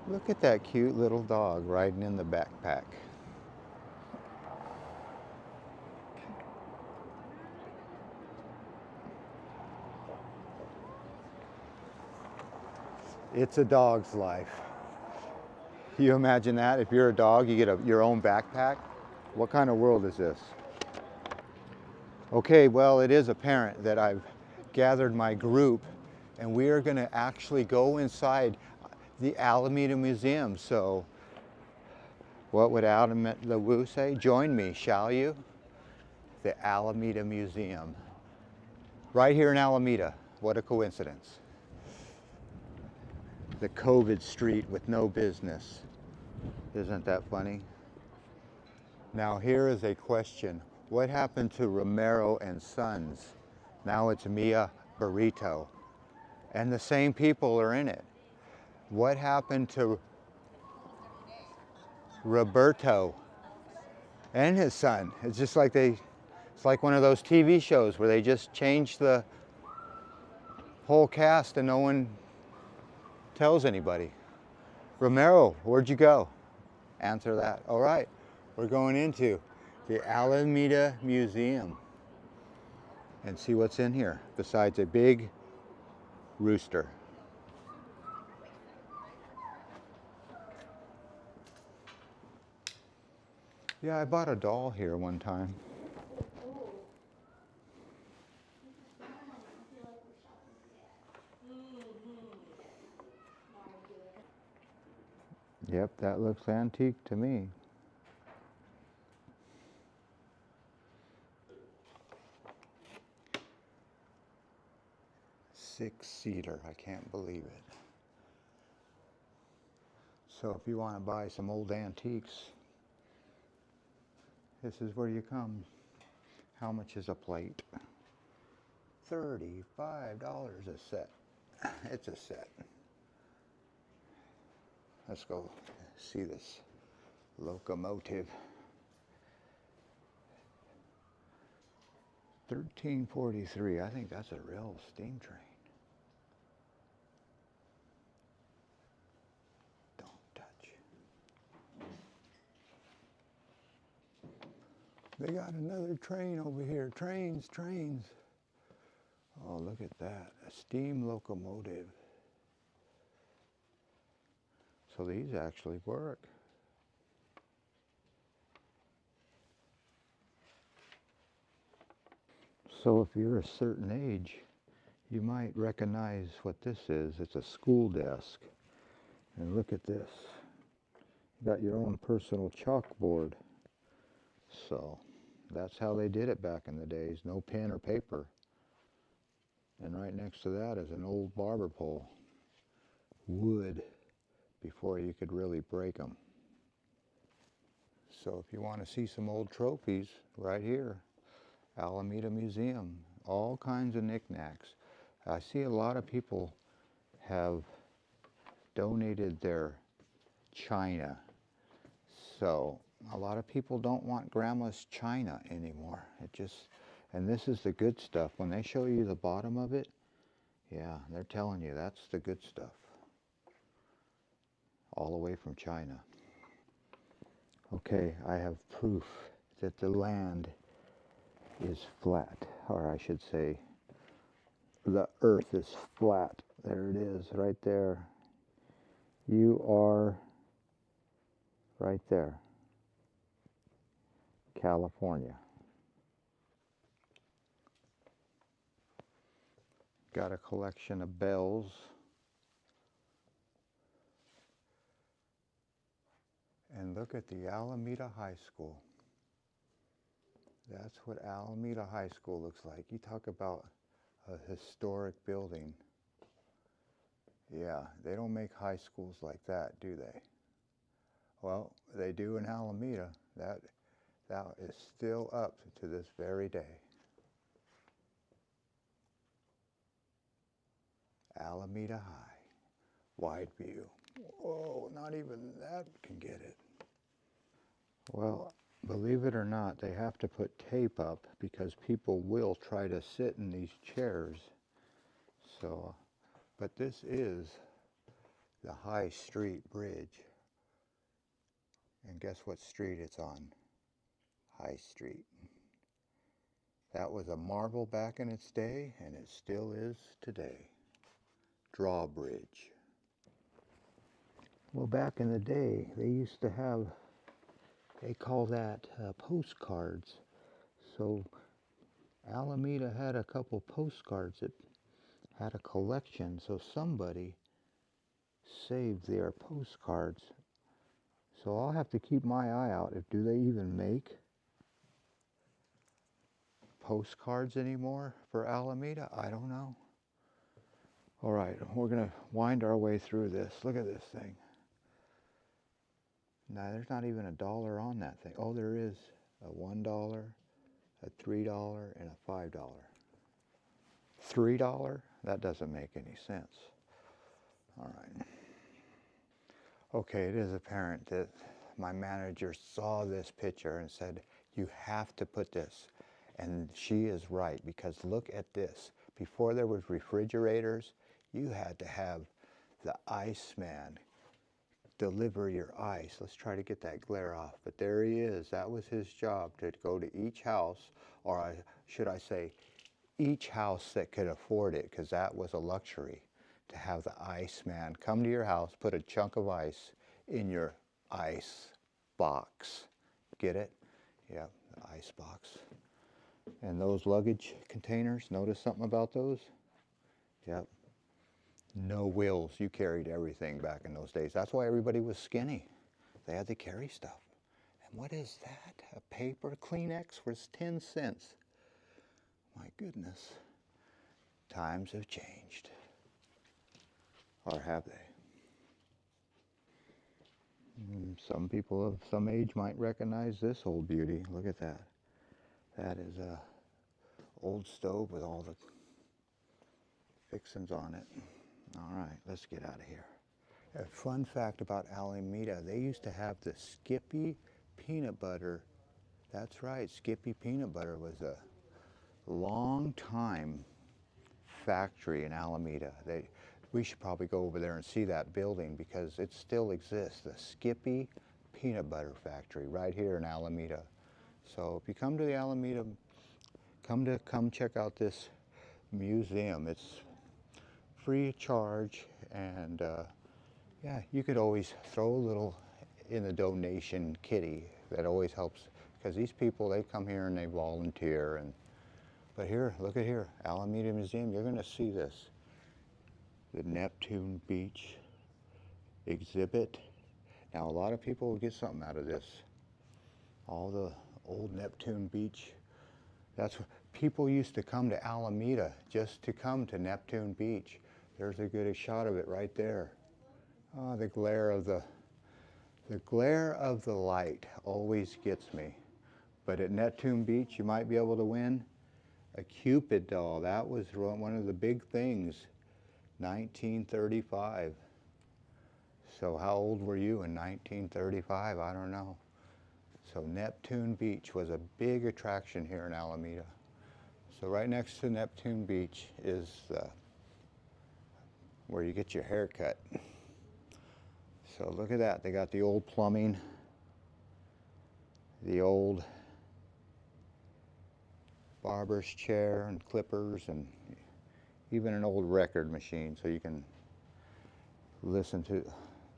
Look at that cute little dog riding in the backpack. It's a dog's life. You imagine that? If you're a dog, you get your own backpack. What kind of world is this? Okay, well, it is apparent that I've gathered my group and we are going to actually go inside the Alameda Museum. So, what would Alameda Wu say? Join me, shall you? The Alameda Museum. Right here in Alameda. What a coincidence. The COVID street with no business. Isn't that funny? Now here is a question. What happened to Romero and Sons? Now it's Mia Burrito. And the same people are in it. What happened to Roberto and his son? It's just like it's like one of those TV shows where they just change the whole cast and no one tells anybody. Romero, where'd you go? Answer that. All right, we're going into the Alameda Museum and see what's in here besides a big rooster. Yeah, I bought a doll here one time. Yep, that looks antique to me. Six-seater, I can't believe it. So if you want to buy some old antiques, this is where you come. How much is a plate? $35 a set. It's a set. Let's go see this locomotive. 1343. I think that's a real steam train. Don't touch. They got another train over here. Trains, trains. Oh, look at that. A steam locomotive. So these actually work. So if you're a certain age, you might recognize what this is. It's a school desk. And look at this. You got your own personal chalkboard. So that's how they did it back in the days. No pen or paper. And right next to that is an old barber pole. Wood before you could really break them. So if you want to see some old trophies, right here, Alameda Museum, all kinds of knickknacks. I see a lot of people have donated their china. So a lot of people don't want grandma's china anymore. And this is the good stuff. When they show you the bottom of it, yeah, they're telling you that's the good stuff. All the way from China. Okay, I have proof that the land is flat, or I should say, the earth is flat. There it is, right there. You are right there, California. Got a collection of bells. And look at the Alameda High School. That's what Alameda High School looks like. You talk about a historic building. Yeah, they don't make high schools like that, do they? Well, they do in Alameda. That is still up to this very day. Alameda High, wide view. Whoa, not even that can get it. Well, believe it or not, they have to put tape up because people will try to sit in these chairs. So, but this is the High Street Bridge. And guess what street it's on? High Street. That was a marvel back in its day, and it still is today. Drawbridge. Well, back in the day, they used to have, they call that postcards. So Alameda had a couple postcards that had a collection, so somebody saved their postcards. So I'll have to keep my eye out. If do they even make postcards anymore for Alameda? I don't know. All right, we're gonna wind our way through this. Look at this thing. Now there's not even $1 on that thing. Oh, there is a $1, a $3, and a $5. $3? That doesn't make any sense. All right. Okay, it is apparent that my manager saw this picture and said, you have to put this. And she is right, because look at this. Before there was refrigerators, you had to have the iceman deliver your ice. Let's try to get that glare off. But there he is. That was his job, to go to each house, or should I say, each house that could afford it, because that was a luxury, to have the iceman come to your house, put a chunk of ice in your ice box. Get it? Yeah, the ice box. And those luggage containers, notice something about those? Yep. No wheels. You carried everything back in those days. That's why everybody was skinny. They had to carry stuff. And what is that? A paper Kleenex was 10 cents. My goodness. Times have changed. Or have they? Some people of some age might recognize this old beauty. Look at that. That is a old stove with all the fixings on it. All right, let's get out of here. A fun fact about Alameda, they used to have the Skippy peanut butter. That's right, Skippy peanut butter was a long time factory in Alameda. We should probably go over there and see that building, because it still exists, the Skippy peanut butter factory right here in Alameda. So if you come to the Alameda, come check out this museum. It's free of charge, and yeah, you could always throw a little in the donation kitty. That always helps, because these people, they come here and they volunteer. But here, look at here, Alameda Museum, you're gonna see this. The Neptune Beach exhibit. Now a lot of people will get something out of this. All the old Neptune Beach. That's what people used to come to Alameda just to come to Neptune Beach. There's a good shot of it right there. Oh, the glare of the light always gets me. But at Neptune Beach, you might be able to win a Cupid doll. That was one of the big things, 1935. So how old were you in 1935? I don't know. So Neptune Beach was a big attraction here in Alameda. So right next to Neptune Beach is where you get your hair cut. So look at that. They got the old plumbing, the old barber's chair and clippers, and even an old record machine, so you can listen to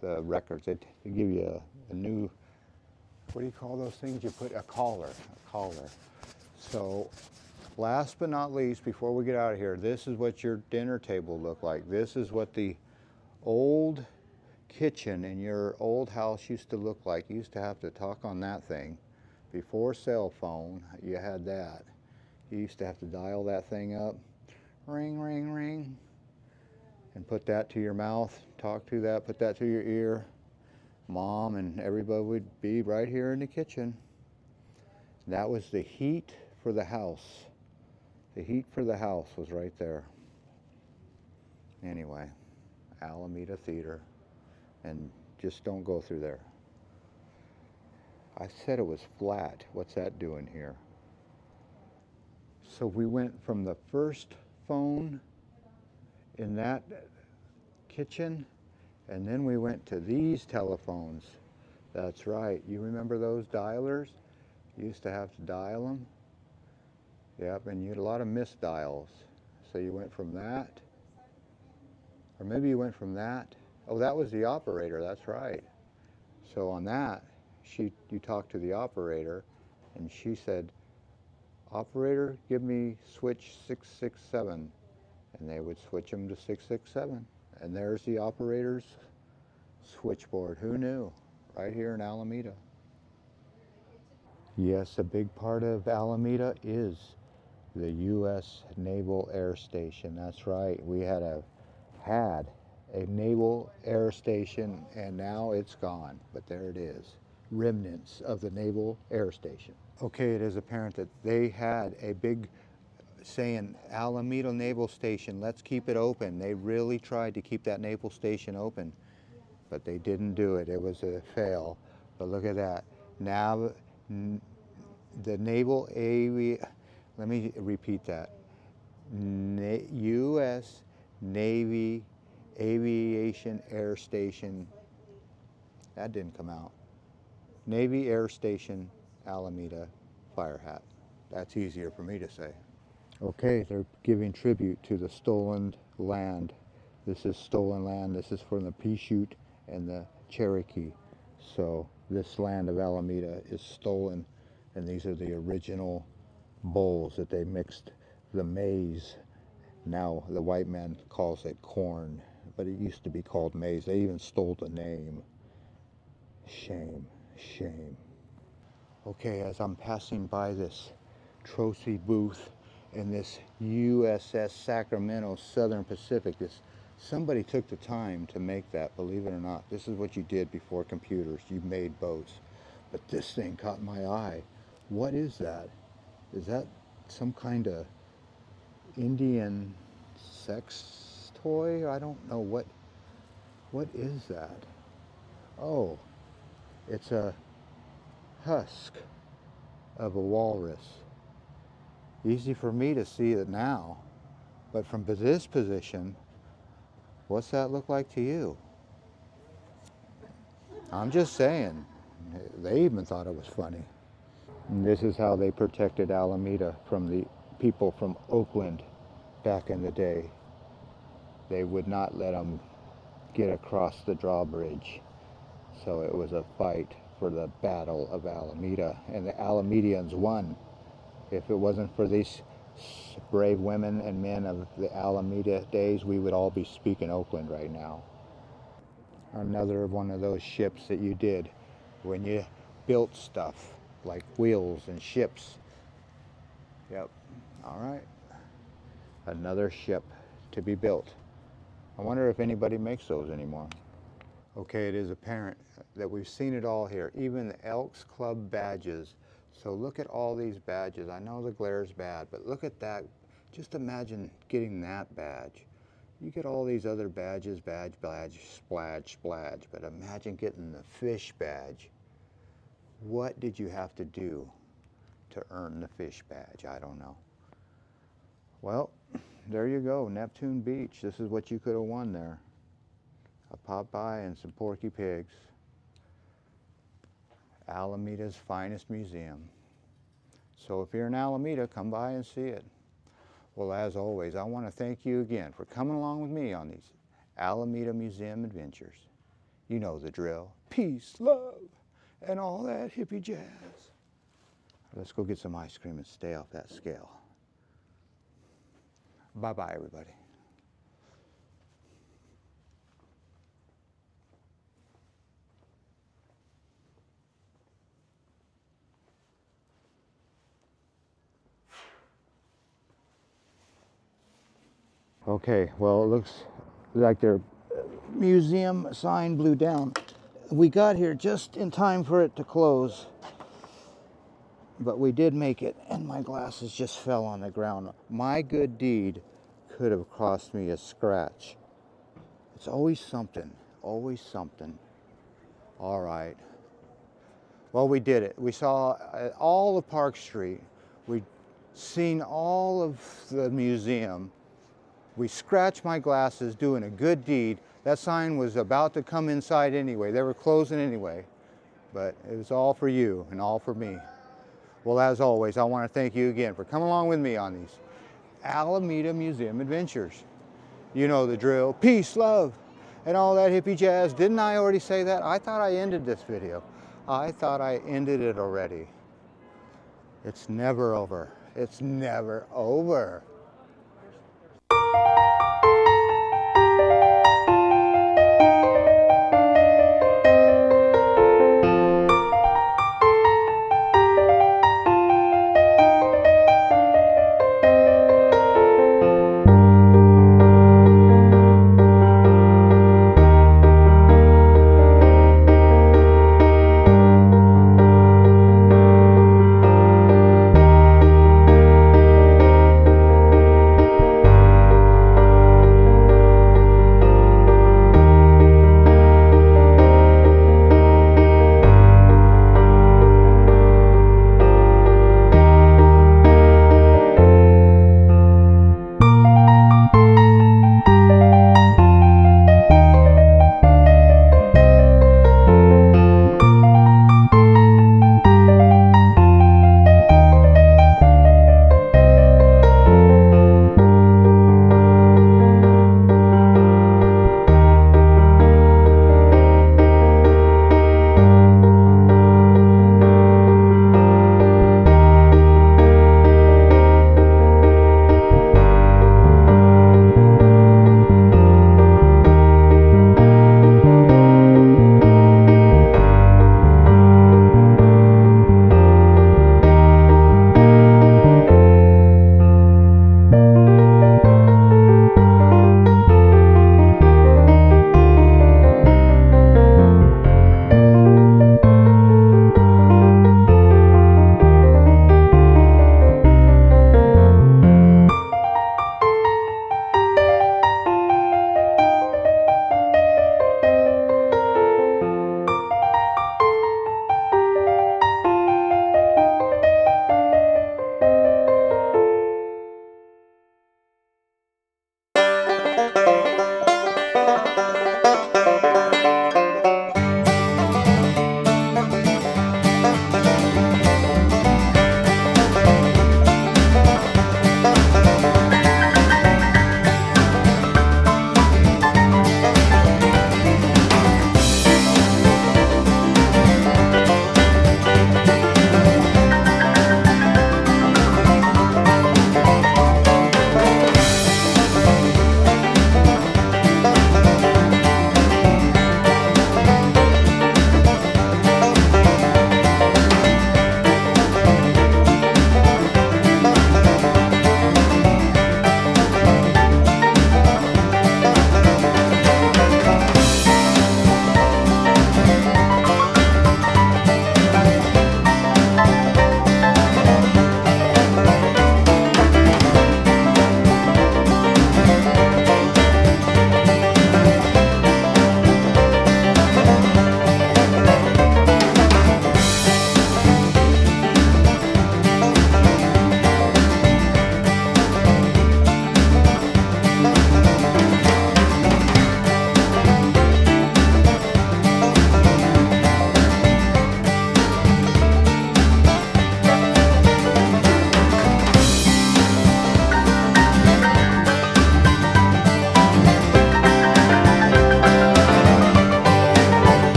the records. They give you a new, what do you call those things? You put a collar. So last but not least, before we get out of here, this is what your dinner table looked like. This is what the old kitchen in your old house used to look like. You used to have to talk on that thing. Before cell phone, you had that. You used to have to dial that thing up, ring, ring, ring, and put that to your mouth, talk to that, put that to your ear. Mom and everybody would be right here in the kitchen. That was the heat for the house. The heat for the house was right there. Anyway, Alameda Theater, and just don't go through there. I said it was flat. What's that doing here? So we went from the first phone in that kitchen, And then we went to these telephones. That's right. You remember those dialers? You used to have to dial them. Yep, and you had a lot of missed dials. So you went from that, or maybe you went from that. Oh, that was the operator, that's right. So on that, you talked to the operator, and she said, operator, give me switch 667. And they would switch them to 667. And there's the operator's switchboard. Who knew? Right here in Alameda. Yes, a big part of Alameda is the U.S. Naval Air Station. That's right. We had a Naval Air Station, and now it's gone. But there it is. Remnants of the Naval Air Station. Okay, it is apparent that they had a big saying, Alameda Naval Station, let's keep it open. They really tried to keep that naval station open, but they didn't do it. It was a fail. But look at that. Now, the Naval let me repeat that. U.S. Navy Aviation Air Station, that didn't come out. Navy Air Station, Alameda Fire Hat. That's easier for me to say. Okay, they're giving tribute to the stolen land. This is stolen land. This is from the Paiute and the Cherokee. So this land of Alameda is stolen, and these are the original bowls that they mixed the maize. Now the white man calls it corn, but it used to be called maize. They even stole the name. Shame, shame. Okay, as I'm passing by this trophy booth in this USS Sacramento Southern Pacific, somebody took the time to make that, believe it or not. This is what you did before computers. You made boats. But this thing caught my eye. What is that? Is that some kind of Indian sex toy? I don't know. What is that? Oh, it's a husk of a walrus. Easy for me to see it now, but from this position, what's that look like to you? I'm just saying, they even thought it was funny. And this is how they protected Alameda from the people from Oakland back in the day. They would not let them get across the drawbridge. So it was a fight for the Battle of Alameda, and the Alamedians won. If it wasn't for these brave women and men of the Alameda days, we would all be speaking Oakland right now. Another one of those ships that you did when you built stuff like wheels and ships. Yep, all right. Another ship to be built. I wonder if anybody makes those anymore. Okay, it is apparent that we've seen it all here, even the Elks Club badges. So look at all these badges. I know the glare's bad, but look at that. Just imagine getting that badge. You get all these other badges, badge, splash, splash, but imagine getting the fish badge. What did you have to do to earn the fish badge? I don't know. Well, there you go, Neptune Beach. This is what you could have won there. A Popeye and some Porky Pigs. Alameda's finest museum. So if you're in Alameda, come by and see it. Well, as always, I want to thank you again for coming along with me on these Alameda Museum adventures. You know the drill. Peace, love, and all that hippie jazz. Let's go get some ice cream and stay off that scale. Bye-bye, everybody. Okay, well, it looks like their museum sign blew down. We got here just in time for it to close, but we did make it, and my glasses just fell on the ground. My good deed could have cost me a scratch. It's always something, always something. All right. Well, we did it. We saw all of Park Street. We'd seen all of the museum. We scratched my glasses doing a good deed. That sign was about to come inside anyway. They were closing anyway. But it was all for you and all for me. Well, as always, I want to thank you again for coming along with me on these Alameda Museum adventures. You know the drill. Peace, love, and all that hippie jazz. Didn't I already say that? I thought I ended this video. I thought I ended it already. It's never over. It's never over.